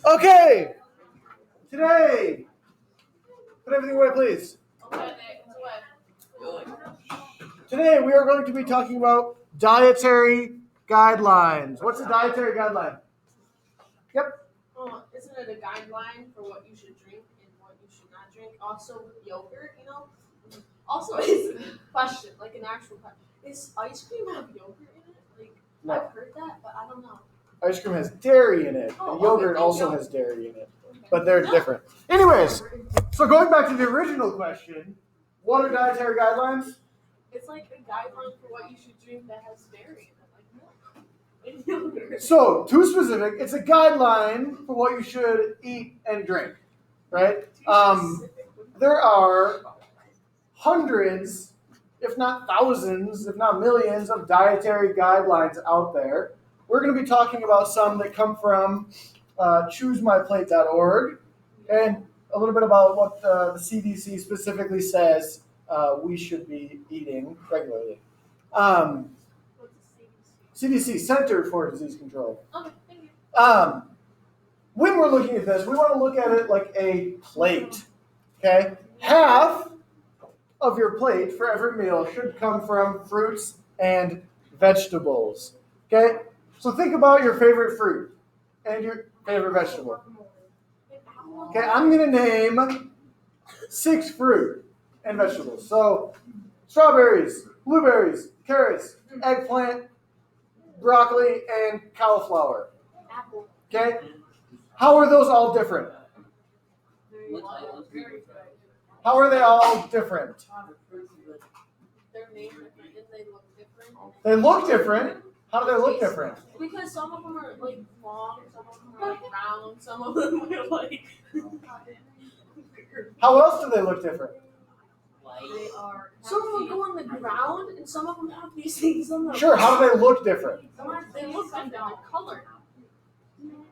Okay, today, put everything away, please. Today we are going to be talking about dietary guidelines. What's a dietary guideline? Yep. Isn't it a guideline for what you should drink and what you should not drink? Also, yogurt, Also, is question, like an actual question. Is ice cream have yogurt in it? No. I've heard that, but I don't know. Ice cream has dairy in it, and yogurt also has dairy in it, but they're different. Anyways, so going back to the original question, what are dietary guidelines? It's like a guideline for what you should drink that has dairy in it, like milk and yogurt. So, too specific, it's a guideline for what you should eat and drink, right? There are hundreds, if not thousands, if not millions of dietary guidelines out there. We're going to be talking about some that come from ChooseMyPlate.org and a little bit about what the CDC specifically says we should be eating regularly. CDC, Center for Disease Control. Okay, thank you. When we're looking at this, we want to look at it like a plate. Okay? Half of your plate for every meal should come from fruits and vegetables. Okay? So think about your favorite fruit and your favorite vegetable. Okay, I'm going to name 6 fruit and vegetables. So strawberries, blueberries, carrots, eggplant, broccoli, and cauliflower. Apple. Okay? How are those all different? How are they all different? They're named different and they look different. They look different. How do they look different? Because some of them are like long, some of them are like round, some of them are like. How else do they look different? They are. Some of them go on the ground, and some of them have these things on the. Sure. How do they look different? They look like color.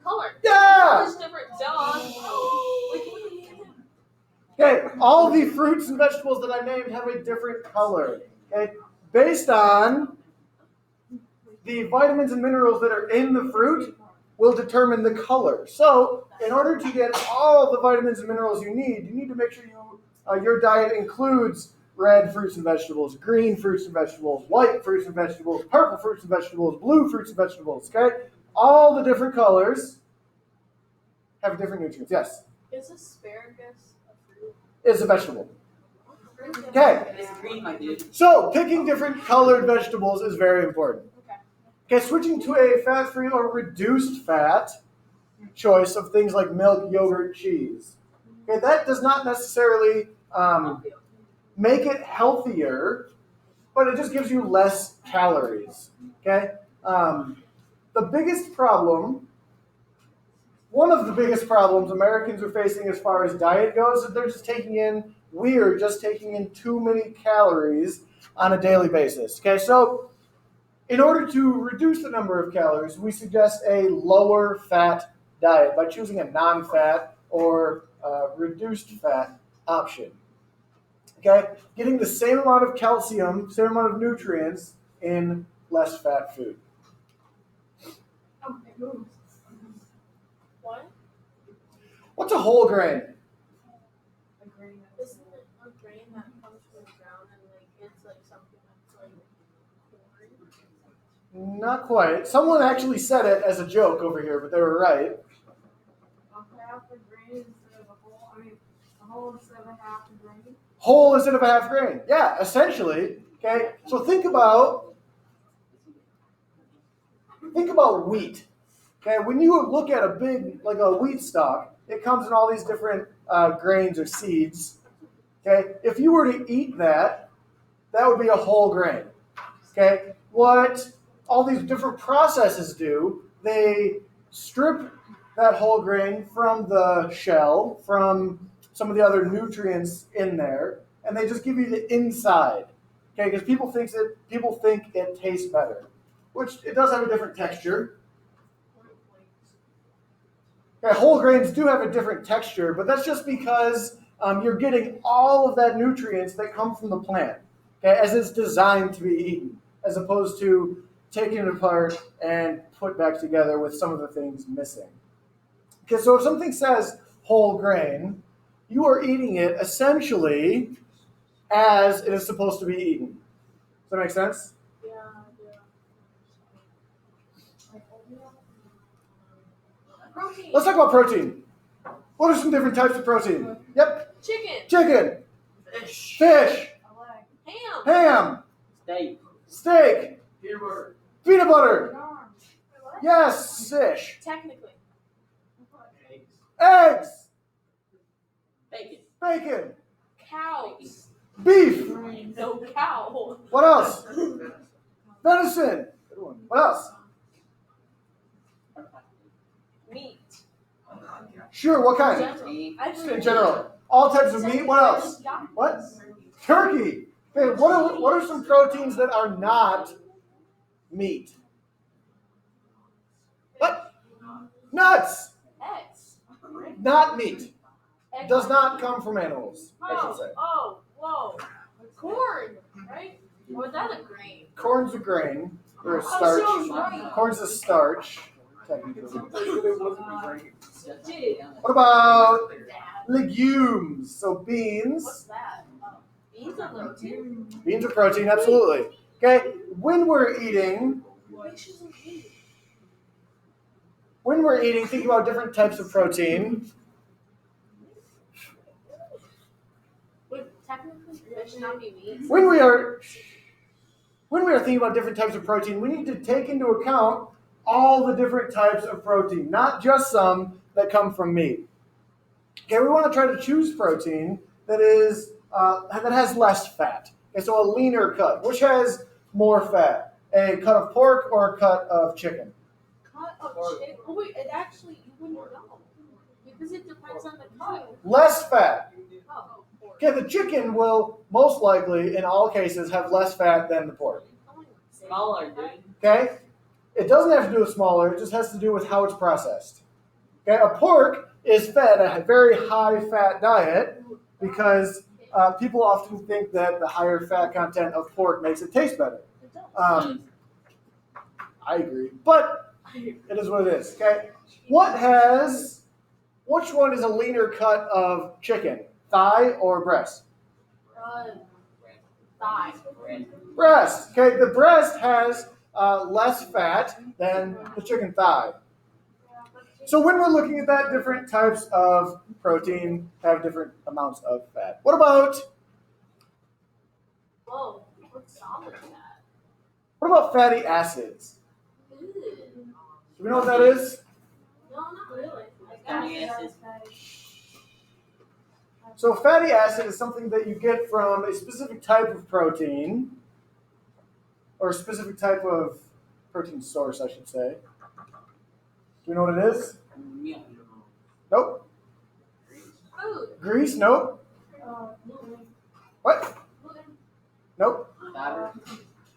Color. Yeah. It's different. Duh. Okay. All the fruits and vegetables that I named have a different color. Okay. Based on the vitamins and minerals that are in the fruit will determine the color. So, in order to get all the vitamins and minerals you need to make sure your diet includes red fruits and vegetables, green fruits and vegetables, white fruits and vegetables, purple fruits and vegetables, blue fruits and vegetables. Okay, all the different colors have different nutrients. Yes. Is asparagus a fruit? It's a vegetable. Okay. It's green, my dude. So, picking different colored vegetables is very important. Okay, switching to a fat-free or reduced fat choice of things like milk, yogurt, cheese. Okay, that does not necessarily make it healthier, but it just gives you less calories. Okay, the biggest problem, one of the biggest problems Americans are facing as far as diet goes, is we are just taking in too many calories on a daily basis. Okay, so in order to reduce the number of calories, we suggest a lower fat diet by choosing a non-fat or reduced fat option. Okay, getting the same amount of calcium, same amount of nutrients in less fat food. What? What's a whole grain? A grain. Isn't it a grain that comes from the ground and it's like something that's like corn? Not quite. Someone actually said it as a joke over here, but they were right. Half a grain instead of a whole. A whole instead of a half a grain. Whole instead of a half grain. Yeah, essentially. Okay. So think about wheat. Okay. When you look at a wheat stalk, it comes in all these different grains or seeds. Okay. If you were to eat that would be a whole grain. Okay. What all these different processes do, they strip that whole grain from the shell, from some of the other nutrients in there, and they just give you the inside. Okay, because people think it tastes better, which it does have a different texture. Okay, whole grains do have a different texture, but that's just because you're getting all of that nutrients that come from the plant, okay, as it's designed to be eaten, as opposed to taking it apart and put back together with some of the things missing. Okay, so if something says whole grain, you are eating it essentially as it is supposed to be eaten. Does that make sense? Yeah. Protein. Let's talk about protein. What are some different types of protein? Yep. Chicken. Chicken. Fish. Fish. Ham. Ham. Steak. Steak. Peanut butter. Peanut butter. Yes. Fish. Technically. Eggs. Eggs. Bacon. Bacon. Cows. Beef. No cow. What else? Venison. Good one. What else? Meat. Sure. What kind? In general. All types of meat. What else? What? Turkey. Okay. What are some proteins that are not meat? What? Nuts. Eggs. Not meat. Egg Does white. not come from animals, I should say. Whoa. Corn, right? Or is that a grain? Corn's a grain, or a Oh, starch. so right. Corn's a starch, technically. Dude. What about Dad. legumes? So beans. What's that? Beans are protein? Beans are protein, absolutely. Okay, when we're eating, think about different types of protein. Would technically fish not be meat? When we are thinking about different types of protein, we need to take into account all the different types of protein, not just some that come from meat. Okay, we want to try to choose protein that has less fat. Okay, so a leaner cut, which has more fat, a cut of pork or a cut of chicken. Cut of chicken? Oh wait, it actually, you wouldn't know. Because it depends on the cut. Less fat. Oh, pork. Okay, the chicken will most likely, in all cases, have less fat than the pork. Smaller, dude. Okay? It doesn't have to do with smaller, it just has to do with how it's processed. Okay, a pork is fed a very high fat diet because people often think that the higher fat content of pork makes it taste better. It does. I agree, but it is what it is. Okay, which one is a leaner cut of chicken, thigh or breast? Thigh. Breast. Okay, the breast has less fat than the chicken thigh. So when we're looking at that, different types of protein have different amounts of fat. What about What's solid fat? fatty acids? Ew. Do we know what that is? No, not really. Fatty acids. So fatty acid is something that you get from a specific type of protein, or a specific type of protein source, I should say. Do we know what it is? Milk. Nope. Food. Grease? Nope. What? Nope. Butter.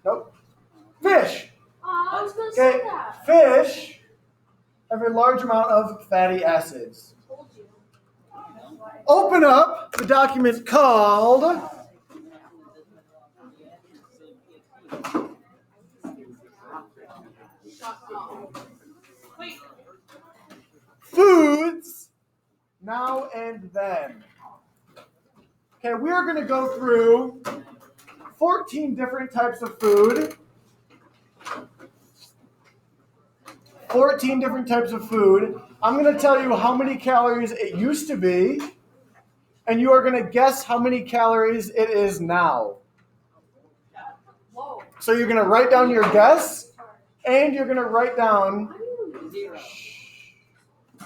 Nope. Fish. Oh, I was gonna Okay, say that. fish have a large amount of fatty acids. Told you. Open up the document called Wait. Foods Now and Then. Okay, we are going to go through 14 different types of food. 14 different types of food. I'm going to tell you how many calories it used to be, and you are going to guess how many calories it is now. Whoa. So you're going to write down your guess, and you're going to write down, Zero.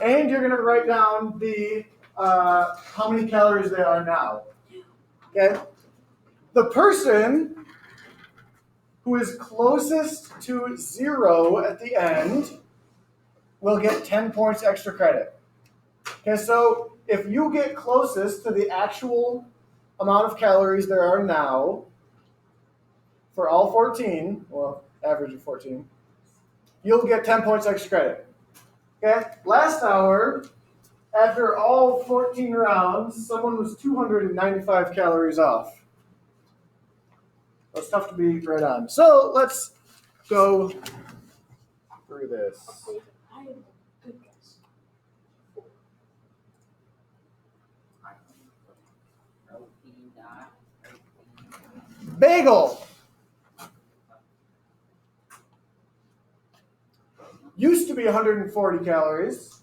and you're going to write down the how many calories they are now. Okay? The person who is closest to 0 at the end will get 10 points extra credit. Okay, so if you get closest to the actual amount of calories there are now for all 14, well, average of 14, you'll get 10 points extra credit. Okay, last hour, after all 14 rounds, someone was 295 calories off. It's tough to be right on. So let's go through this. I have a good guess. Bagel. Used to be 140 calories.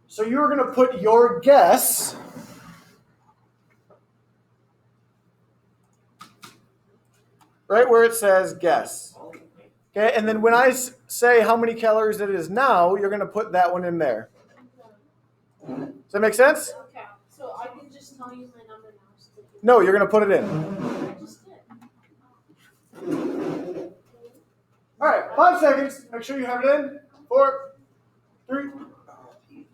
So you're going to put your guess right where it says guess. Okay, and then when I say how many calories it is now, you're going to put that one in there. Does that make sense? Okay, so I can just tell you my number now. So No, you're going to put it in. I just did. All right, 5 seconds. Make sure you have it in. 4, 3.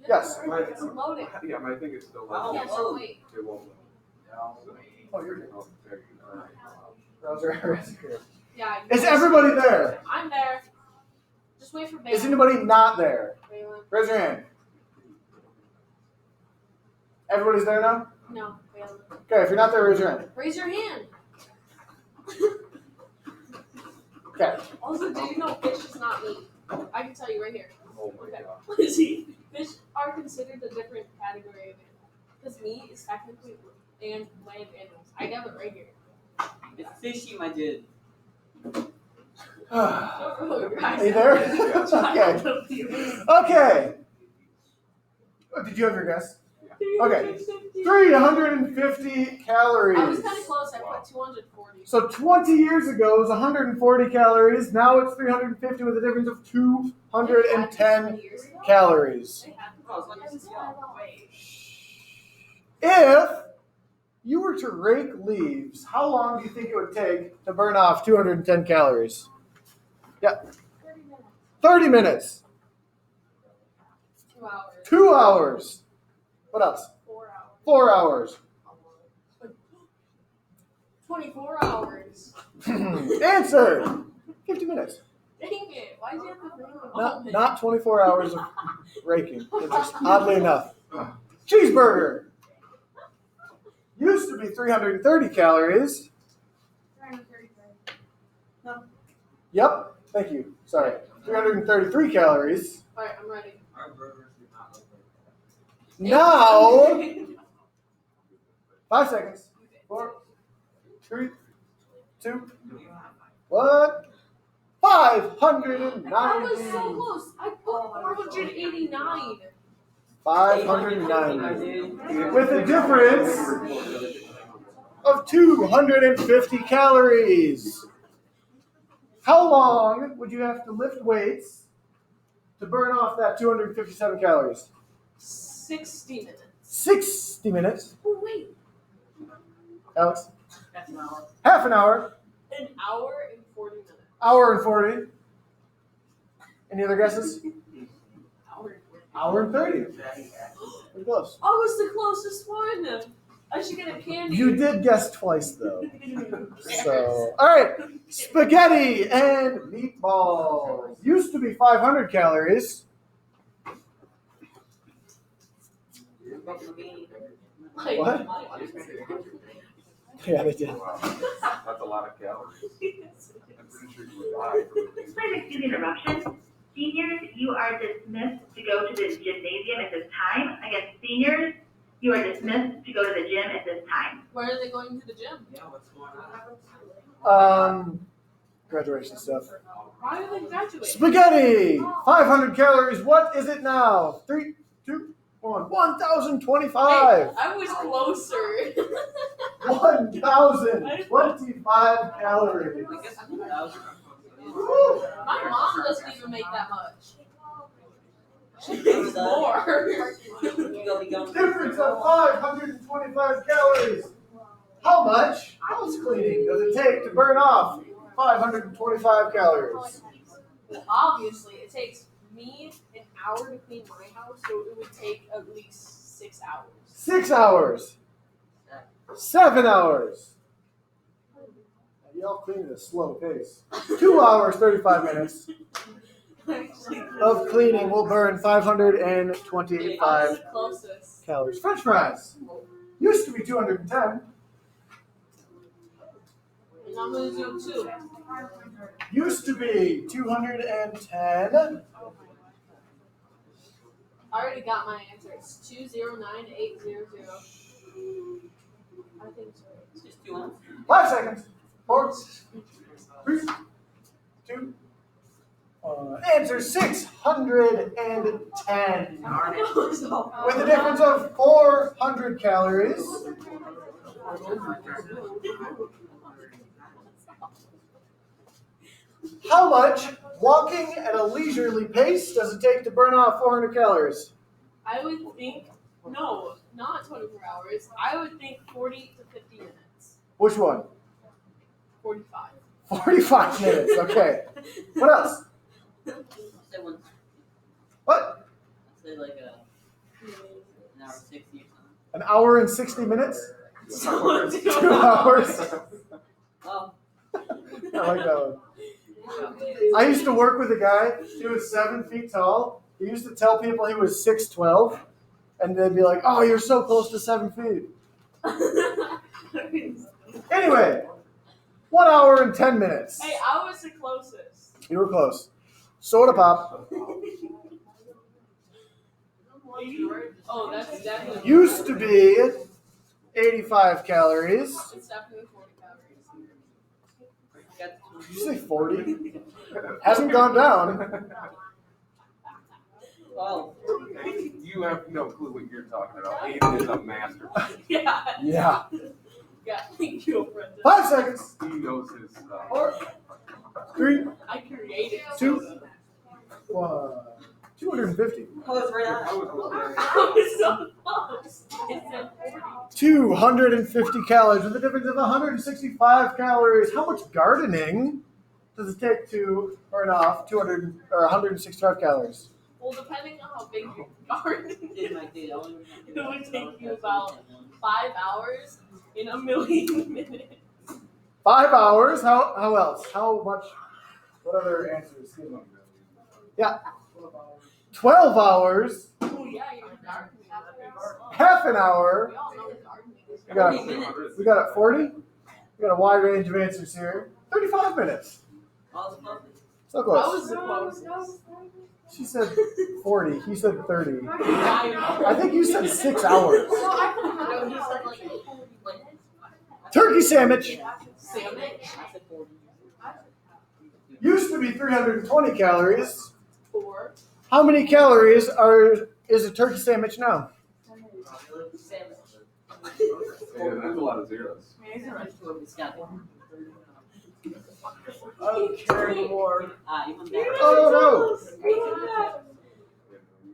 Yes. It's loading. Yeah, I think it's still. Oh, Yeah, so wait. It won't. Oh, you're good. Oh, there you go. Browser. Yeah. Is everybody there? I'm there. Just wait for Bailey. Is anybody not there? Bailey. Raise your hand. Everybody's there now? No, Bailey. Okay, if you're not there, raise your hand. Raise your hand. Okay. Also, do you know fish is not meat? I can tell you right here. Oh my Okay. god. See, fish are considered a different category of animal. Because meat is technically land animals. I have it right here. It's fishy, my dude. Are you there? Okay. Okay. Oh, did you have your guess? Okay. 350 calories. I was kind of close. I put 240. So 20 years ago it was 140 calories. Now it's 350 with a difference of 210 calories. They had Oh, so this is y'all. Wait. If you were to rake leaves, how long do you think it would take to burn off 210 calories? Yeah. 30 minutes. 2 hours. 2 hours. What else? 4 hours. 4 hours. 24 hours. Answer. 50 minutes. Dang it. Why'd you have to bring them Not 24 hours of raking. It's just oddly enough. Cheeseburger. Used to be 330 calories. Yep. Thank you. Sorry. 333 calories. Alright, I'm ready. Our burgers do not look like that. Now, 5 seconds. 4, 3, 2, what? I was so 590. close. I put 489. 590. My dude. With a difference of 250 calories. How long would you have to lift weights to burn off that 257 calories? 60 minutes. 60 minutes. Oh, wait. Alex? That's an hour. Half an hour. An hour and 40 minutes. Hour and 40. Any other guesses? Hour and 40. Hour and 30. Pretty close. I was the closest one. I should get a candy. You did guess twice, though. So, all right. Spaghetti and meatballs. Used to be 500 calories. Like, What? Yeah, they did. Wow. That's a lot of calories. I'm pretty sure you would die. Please excuse the interruption. Seniors, you are dismissed to go to the gymnasium at this time. Again, seniors, you are dismissed to go to the gym at this time. Where are they going to the gym? Yeah, what's going on? Graduation stuff. Why are they graduating? Spaghetti. 500 calories. What is it now? 3, 2, 1. 1,025. Hey, I was closer. 1,025 calories. I guess 2,000. Woo. My mom doesn't even make that much. She makes more. You go be going. Difference of 525 calories. How much house cleaning does it take to burn off 525 calories? Well, obviously, it takes me an hour to clean my house, so it would take at least 6 hours. 6 hours. 7 hours. Y'all clean at a slow pace. 2 hours, 35 minutes of cleaning will burn I 525 was the closest. calories. French fries. Used to be 210. And I'm gonna do 2. Used to be 210. I already got my answer. It's 209800. I think so. It's just 2 ounces. 5 seconds. 4, 3, 2, answer 610. With a difference of 400 calories. How much walking at a leisurely pace does it take to burn off 400 calories? I would think, no, not 24 hours. I would think 40 to 50 minutes. Which one? 45. 45 minutes, okay. What else? Say one. What? Say like an hour 60 or something. An hour and 60 minutes? 2 hours? Oh. I like that one. I used to work with a guy, he was 7 feet tall. He used to tell people he was 6'12", and they'd be like, oh, you're so close to 7 feet. Anyway, 1 hour and 10 minutes. Hey, I was the closest. You were close. Soda pop. Oh, that's definitely. Used to be 85 calories. It's definitely 40 calories. Did you say 40? Hasn't gone down. Oh. You have no clue what you're talking about. Aiden is a master. Yeah. Yeah. Yeah, thank you, Brenda. 5 seconds. He knows his stuff. 4, 3, I created 2, 1. 250. Oh, it's right I on. was I was so close. It said 40. 250 calories with a difference of 165 calories. How much gardening does it take to burn off 200 or 165 calories? Well, depending on how big your garden It is, might be the only one. it would take you about 5 hours in a million minutes. 5 hours. How else? How much? What other answers? Give me. Yeah. 12 hours. Oh, yeah, you're gardening. Half an hour. We all know gardening is We got, 40 minutes. we got it 40. We got a wide range of answers here. 35 minutes. All the fun. So I close. was the closest. She said 40. He said 30. I I think you said 6 hours. No, he said like Turkey sandwich sandwich. I said 40. used to be 320 calories. 4 How many calories is a turkey sandwich now? sandwich. Yeah, there's a lot of zeros. It's got it. I don't care anymore. You come back. Oh no!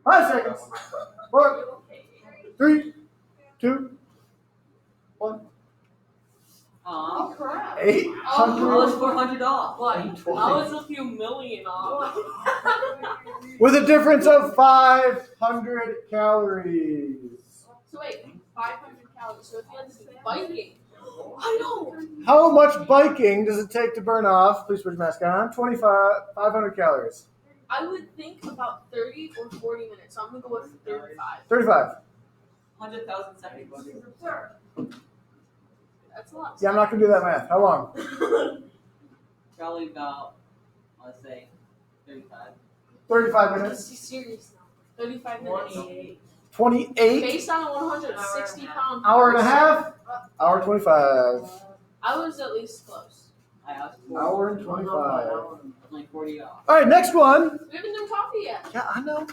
5 seconds. 4, 3, 2, 1. Aw. crap. I was 800 $400 off. What? I was a few million off. with a difference of 500 calories. So wait, 500 calories. So if you had to do biking, I know. How much biking does it take to burn off? Please put your mask on. 500 calories. I would think about 30 or 40 minutes. So I'm gonna go with 35. 35. 100,000 seconds. That's a lot. Yeah, I'm not gonna do that math. How long? Probably about, let's say, 35. 35 Let's minutes. be serious now. 35 minutes. 28. Based on a 160 pound Hour and a person, half. Hour 25. I was at least close. I asked Hour and 25. like 40 off. All right, next one. We haven't done coffee yet. Yeah, I know.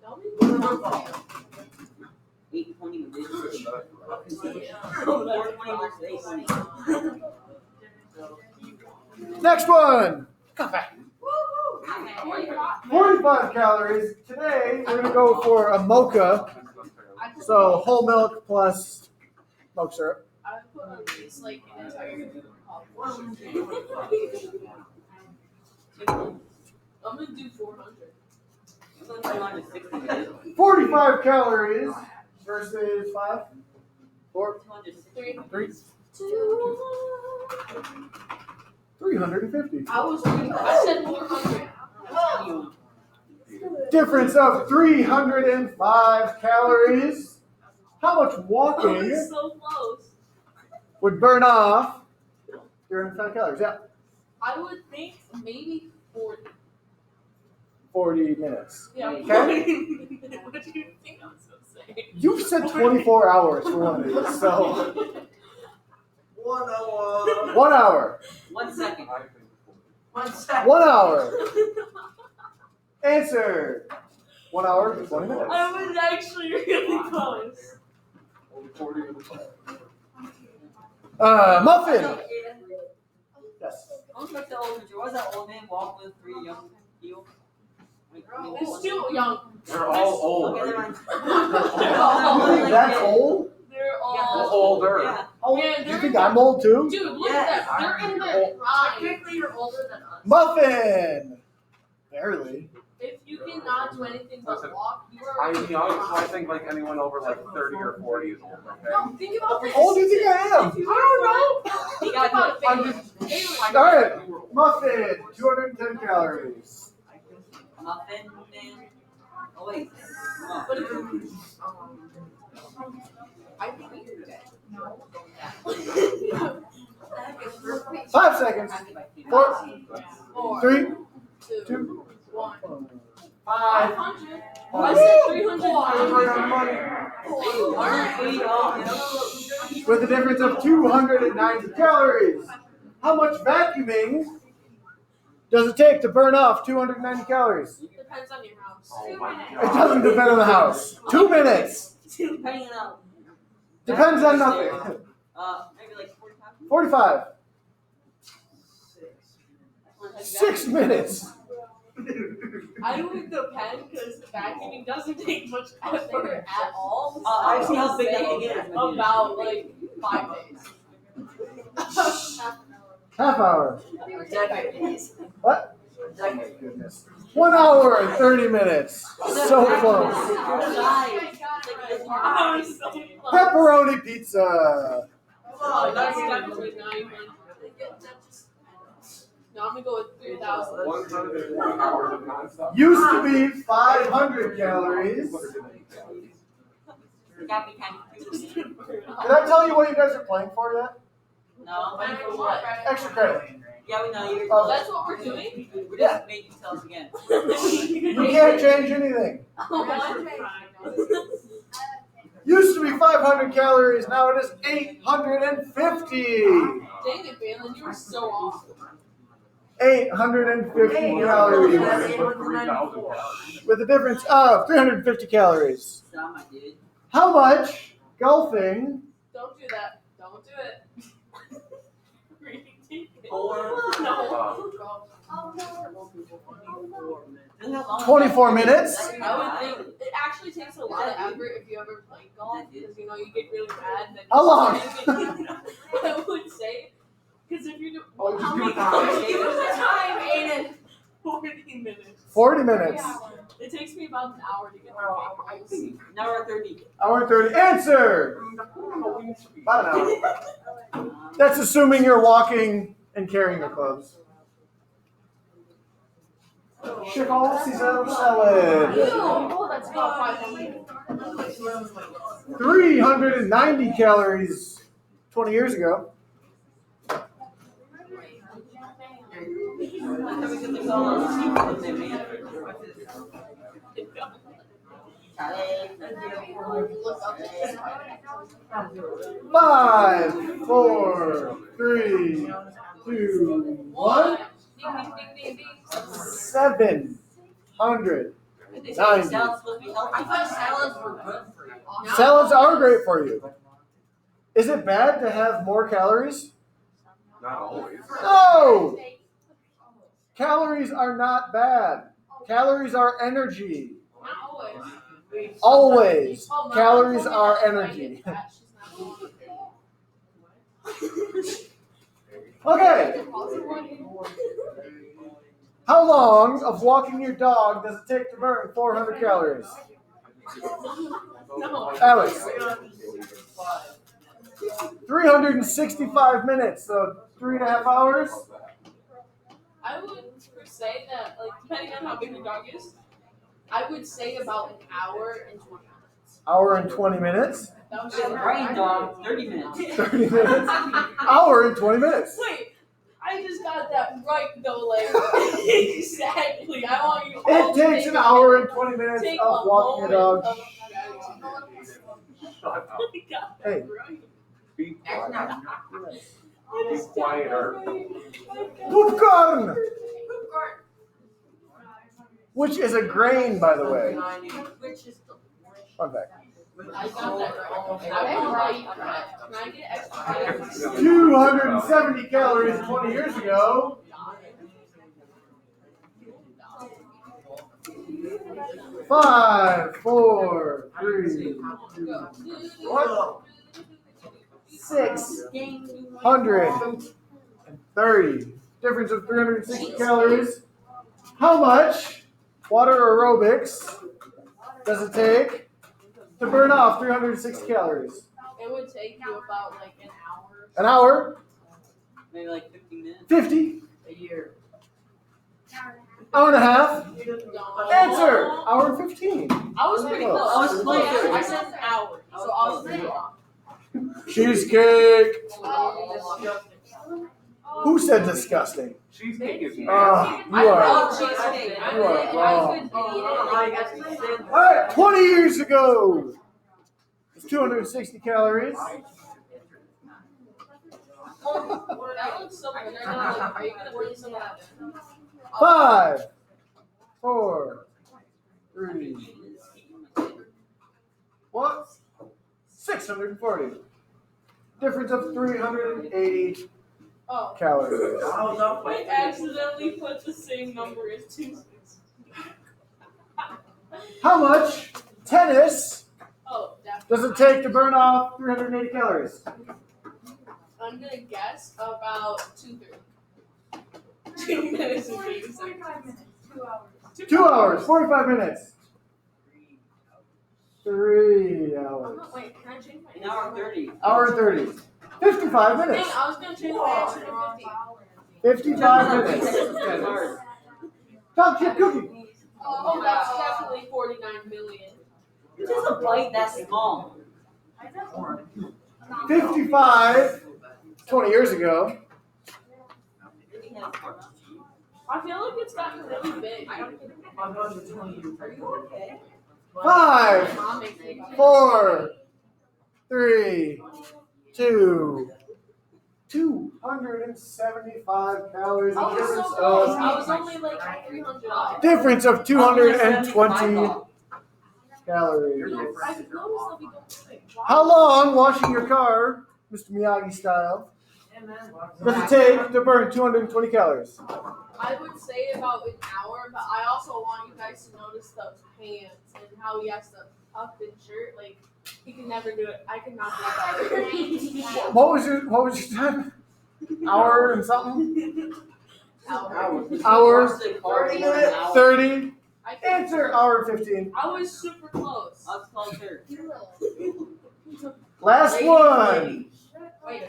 Don't we do coffee? 820 with this. Oh, 420 versus 820. Next one. Coffee. Woo-hoo. 45 calories. Today, we're going to go for a mocha. So, whole milk plus milk syrup. I would put at least like an entire I'm gonna do 400. 260. 45 calories versus 5. 4. 3. 3. 2. 350. I said 400. Difference of 305 calories. How much I walking was so close. would burn off 305 calories? Yeah. I would think maybe 40. 40 minutes. Yeah. Okay. What do you think I was gonna say? You said 24 hours for one of these, so 1 hour. 1 hour. 1 second. I think 1 second. 1 hour. Answer. 1 hour, 20 minutes. I was actually really close. only 40 minutes. Muffin. Yes. Almost like the old picture. What was that old man walk with 3 young people? Wait, It's too young. They're all old. Okay, never mind. That's old? They're Yeah, all older. Yeah. Oh, Yeah, do you think I'm old too? Dude, look Yes. at them. They're in their prime. Technically, you're older than us. Muffin. Barely. If you cannot do anything but Listen, walk, you are. I'm young, so I think like anyone over like 30 or 40 is old, okay? No, think about this. How old do you think I am? If you were You think gotta about do it. it. Bailey. All right. Muffin. 210 calories. Muffin man. Oh wait. Oh. But if you, I think we could get. 5 seconds. 4, 4, 3, 2, 2, 1. 5. 500. I said 300. With a difference of 290 calories. How much vacuuming does it take to burn off 290 calories? Depends on your house. Oh my It doesn't depend on the house. 2 minutes. Depending on Depends on nothing. maybe like 45. 45. 6 minutes. I would depend because vacuuming doesn't take much effort at all. I see how would big that say thing is. About like 5 days. Half hour. Decades. What? Decades. Goodness. 1 hour and 30 minutes. So close. I was so close. Pepperoni pizza. Oh, that's definitely not even. No, I'm gonna go with 3,000. 140 hours of nonstop. Used to be 500 calories. Got me kind of. Did I tell you what you guys are playing for yet? No. Extra credit. Yeah, we know you're. Oh. That's what we're doing? We're just making tell us again. You can't change anything. Used to be 500 calories, now it is 850. Dang it, Balin, you were so off. 850 calories. 3,000 calories. With a difference of 350 calories. Stop, my dude. How much golfing? Don't do that. Don't do it. 24 minutes. I would think it actually takes a lot of effort if you ever play golf because you know you get really mad. Then How long? I would say because if you do Oh, just how do many it now. give us the time, Aiden? 40 minutes. 40 minutes. It takes me about an hour to get through games. Now we're 30. Hour and 30. Answer! About an hour. That's assuming you're walking and carrying your clothes. Chickle Caesar salad. Oh, that's about 500. 390 calories 20 years ago. Five, 4, 3, 2, 1. Ding, ding, ding, ding, ding. 700. Salads supposed to be healthy. I thought salads were good for you. Salads are great for you. Is it bad to have more calories? Not always. No! Calories are not bad. Calories are energy. Not always. Always. Oh, my Calories mom are told me that if I energy. get fat, she's Okay. not How long of walking your dog does it take to burn 400 calories? No. Alex. 365 minutes, so 3.5 hours. I would say that, like, depending on how big your dog is, I would say about an hour and 20 minutes. Hour and 20 minutes. That was With a brain dog, 30 minutes. 30 minutes. Hour and 20 minutes. Wait, I just got that right though, like exactly. I want you. all It to takes take an a hour minute. and 20 minutes Take of a walking your moment dog. of gratitude. Shut up. I got that Hey. right. Be quiet. Be quieter. Popcorn, which is a grain, by the way. Which is the Fun fact. I got that right. Can I get extra points? 270 calories 20 years ago. 5, 4, 3, 2, 1. 630. Difference of 360 calories. How much water aerobics does it take to burn off 360 calories? It would take you about like an hour. An hour? maybe like 50 minutes. 50? A year. Hour and a half? No. Answer! Hour and 15. I was pretty close. I was closer. I said an hour, so I was pretty wrong. Cheesecake. Oh, Who said disgusting? Cheesecake is You nasty. I are. love cheesecake. You are wrong. I guess we said. Alright, 20 years ago. It's 260 calories. That looks so good. Are you gonna bring some of that? 5, 4, 3, what? 640. Difference of 380 Oh. calories. I accidentally put the same number as 260. How much tennis Oh, definitely. does it take to burn off 380 calories? I'm gonna guess about 2:30. 2 minutes and 30 seconds. 45 minutes. 2 hours. 2 hours, 45 minutes. 3 hours. Wait, can I change my An hour 30. Hour and 30. 55 Dang, minutes. I was gonna change my answer to 50. 55 minutes. Chocolate chip cookie. Oh, that's definitely 49 million. It's just a bite that small. 55, 20 years ago. I feel like it's gotten really big. Are you okay? 5, Mom makes me 4, 3, 2, 275 calories. I was so Difference close. of, I was only like 300 off. difference of 220 calories. I noticed that we go quick. How long washing your car, Mr. Miyagi style, does it take to burn 220 calories? I would say about an hour, but I also want you guys to notice those pants and how he has to tuck his shirt. Like he can never do it. I could not do it. What was your time? Hour and something? Hour 30. I think Answer hour 15. I was super close. I was closer. Last one. Wait,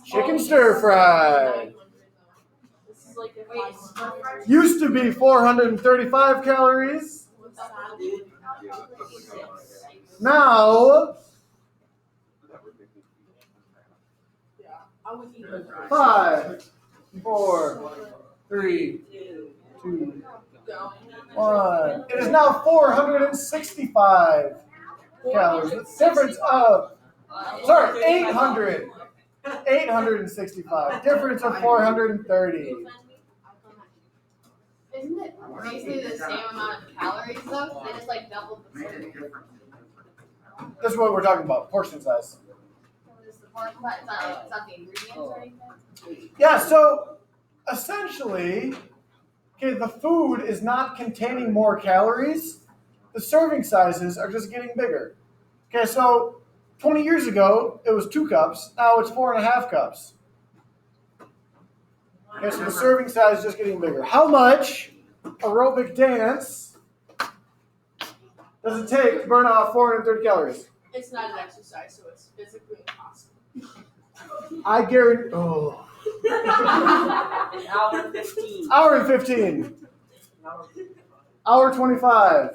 Chicken stir fry. This is like a Used to be 435 calories. Now, I would eat it. 5, 4, 3, 2, 1. It is now 465 calories. The difference of, 800. 865. Difference of 430. Isn't it basically the same amount of calories though? They just like doubled the serving. This is what we're talking about, portion size. It's the portion, but it's not the ingredients or anything. Yeah, so essentially, okay, the food is not containing more calories. The serving sizes are just getting bigger. Okay, so 20 years ago, it was 2 cups. Now it's 4.5 cups. Okay, so the serving size is just getting bigger. How much aerobic dance does it take to burn off 430 calories? It's not an exercise, so it's physically impossible. I guarantee. Oh. An hour 15. Hour and 15. Hour 25.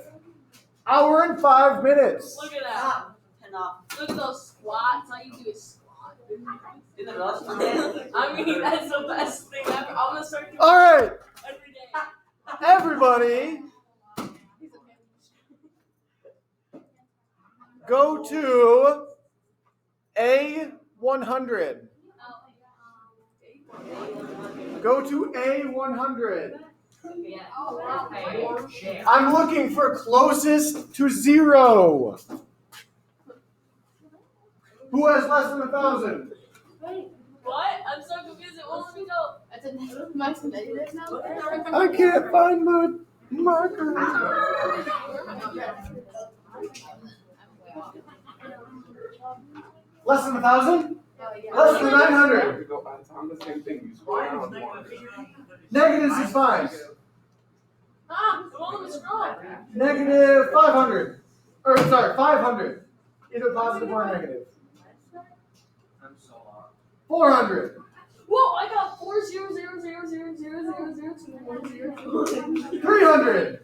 Hour and 5 minutes. Look at that. 10 off. Look at those squats. All you do is squat. In the rush. I mean, that's the best thing ever. I'm gonna start doing All right, every day. everybody, go to A100. Go to A100. I'm looking for closest to 0. Who has less than 1,000? What? I'm so confused. It won't let me go. That's a mine's negative now. I can't find my marker. Less than 1,000? Less than 900. On the same thing. You scroll down one. Negatives is fine. Ah, the one was wrong. Negative 500. Or sorry, 500. Either positive or negative. I'm so lost. 400. Whoa, I got 4000000021002. 300.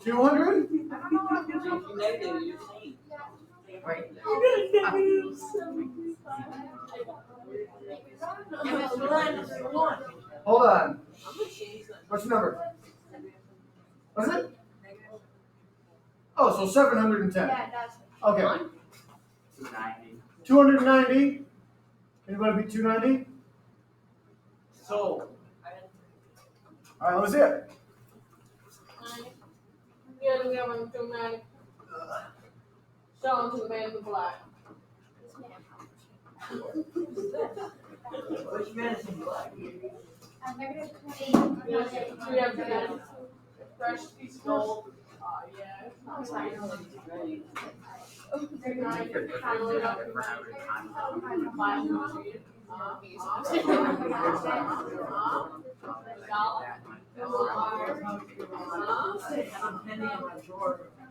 200. Negative, you're saying. Right. Hold on. I'm gonna change that. What's the number? What's it? Oh, so 710. Yeah, that's Okay. 290. 290. Anybody beat 290? So, All right, let's see it. Yeah, we got one too many. Show them to the man in the black. which medicine black? negative 20. We have that fresh piece of gold. Yeah.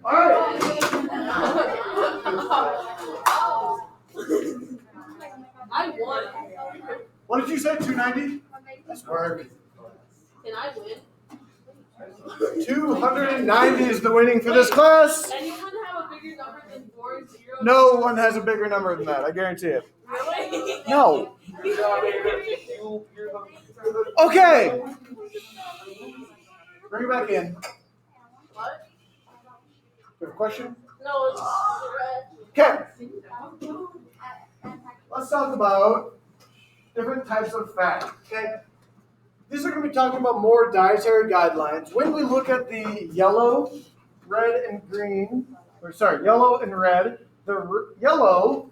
All right. I won. What did you say? 290? That's work. Can I win? 290 is the winning for this class. Anyone have a bigger number than 40? No one has a bigger number than that. I guarantee it. Really? No. Okay. Bring it back in. What? You have a question? No, it's Okay. Let's talk about different types of fat. Okay. These are going to be talking about more dietary guidelines. When we look at the yellow, red, and green, yellow and red, the yellow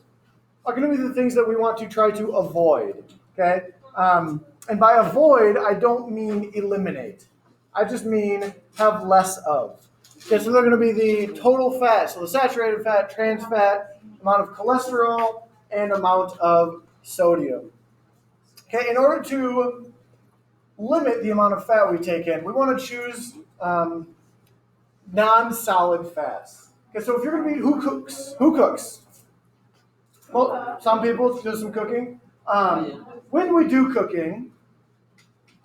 are going to be the things that we want to try to avoid. Okay. And by avoid, I don't mean eliminate. I just mean have less of. Okay, so they're going to be the total fat, so the saturated fat, trans fat, amount of cholesterol, and amount of sodium. Okay, in order to limit the amount of fat we take in, we want to choose non-solid fats. Okay, so if you're going to be, who cooks? Well, some people do some cooking. When we do cooking,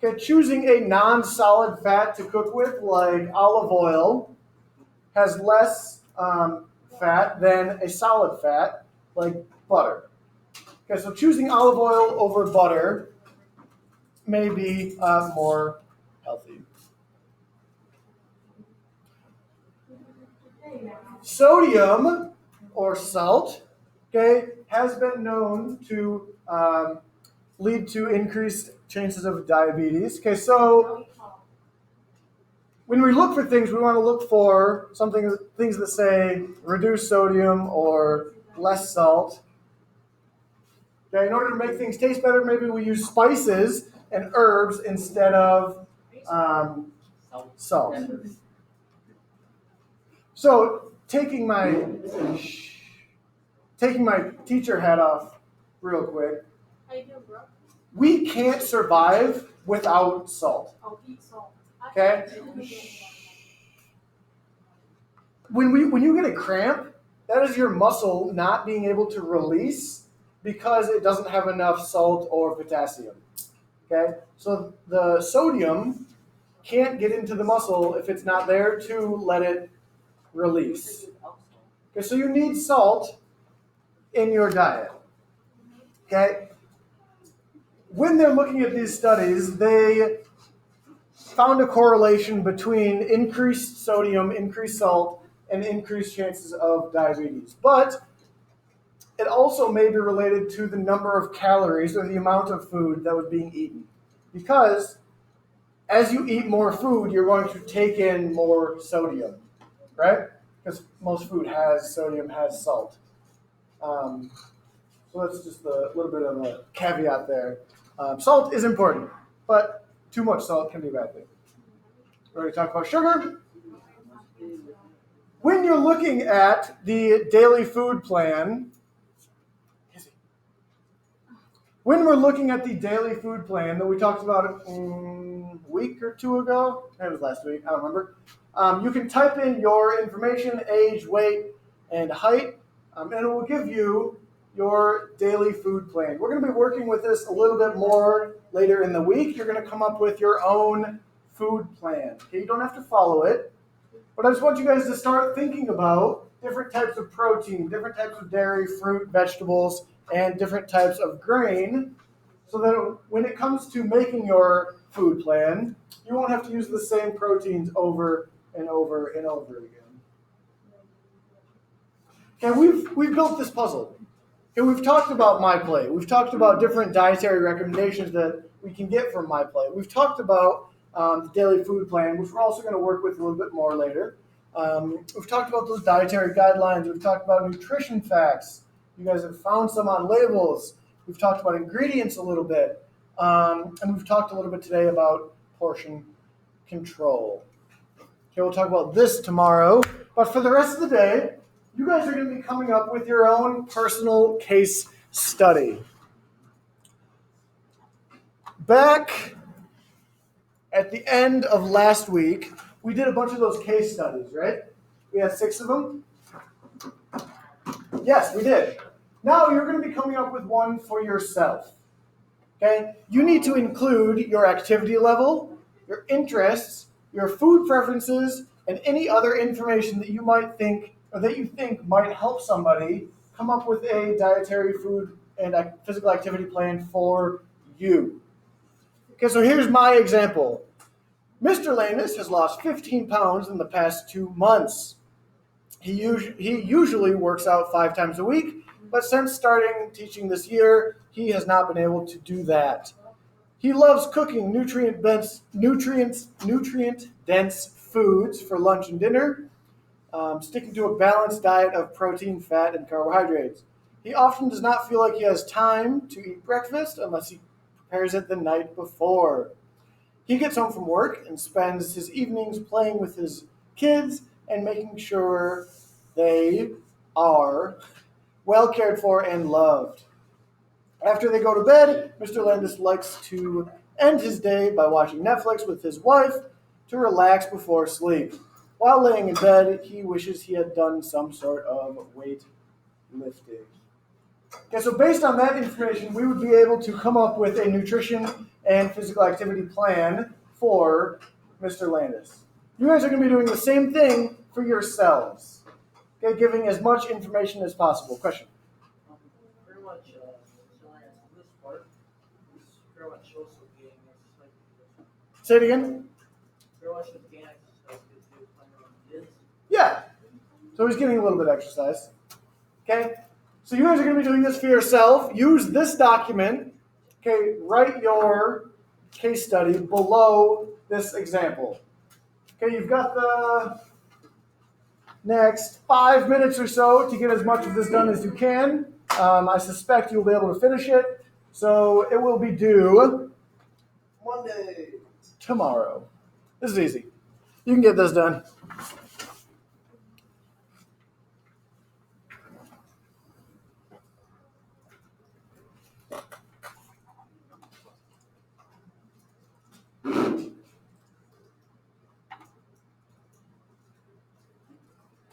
okay, choosing a non-solid fat to cook with, like olive oil, has less fat than a solid fat, like butter. Okay, so choosing olive oil over butter may be more healthy. Sodium, or salt, okay, has been known to lead to increased chances of diabetes. Okay, so when we look for things, we want to look for things that say reduce sodium or less salt. Okay, in order to make things taste better, maybe we use spices and herbs instead of salt. So taking my teacher hat off real quick, How you doing, bro? we can't survive without salt. I'll eat salt. Okay? When you get a cramp, that is your muscle not being able to release because it doesn't have enough salt or potassium. Okay? So the sodium can't get into the muscle if it's not there to let it release. Okay, so you need salt in your diet. Okay? When they're looking at these studies, they found a correlation between increased sodium, increased salt, and increased chances of diabetes. But it also may be related to the number of calories or the amount of food that was being eaten. Because as you eat more food, you're going to take in more sodium, right? Because most food has sodium, has salt. So that's just a little bit of a caveat there. Salt is important, but too much salt can be a bad thing. We already talked about sugar. When you're looking at the daily food plan, when we're looking at the daily food plan that we talked about a week or two ago, maybe it was last week, I don't remember. You can type in your information, age, weight, and height, and it will give you your daily food plan. We're going to be working with this a little bit more later in the week. You're going to come up with your own food plan. Okay, you don't have to follow it, but I just want you guys to start thinking about different types of protein, different types of dairy, fruit, vegetables, and different types of grain, so that when it comes to making your food plan, you won't have to use the same proteins over and over and over again. Okay, we've built this puzzle. Okay, we've talked about MyPlate. We've talked about different dietary recommendations that we can get from MyPlate. We've talked about the daily food plan, which we're also going to work with a little bit more later. We've talked about those dietary guidelines. We've talked about nutrition facts. You guys have found some on labels. We've talked about ingredients a little bit. And we've talked a little bit today about portion control. Okay, we'll talk about this tomorrow. But for the rest of the day, you guys are going to be coming up with your own personal case study. Back at the end of last week, we did a bunch of those case studies, right? We had 6 of them. Yes, we did. Now you're going to be coming up with one for yourself. Okay? You need to include your activity level, your interests, your food preferences, and any other information that you might think or that you think might help somebody come up with a dietary, food, and physical activity plan for you. Okay, so here's my example. Mr. Lanus has lost 15 pounds in the past 2 months. He usually works out 5 times a week, but since starting teaching this year, he has not been able to do that. He loves cooking nutrient-dense foods for lunch and dinner, sticking to a balanced diet of protein, fat, and carbohydrates. He often does not feel like he has time to eat breakfast unless he prepares it the night before. He gets home from work and spends his evenings playing with his kids and making sure they are well cared for and loved. After they go to bed, Mr. Landis likes to end his day by watching Netflix with his wife to relax before sleep. While laying in bed, he wishes he had done some sort of weight lifting. Okay, so based on that information, we would be able to come up with a nutrition and physical activity plan for Mr. Landis. You guys are going to be doing the same thing for yourselves. Okay, giving as much information as possible. Question? Pretty much, this part is pretty much also getting exercise. Say it again? Pretty much with getting exercise because you're playing around kids. Yeah. So he's getting a little bit of exercise. Okay? So you guys are going to be doing this for yourself. Use this document. Okay, write your case study below this example. Okay, you've got the next 5 minutes or so to get as much of this done as you can. I suspect you'll be able to finish it. So it will be due Monday, tomorrow. This is easy. You can get this done.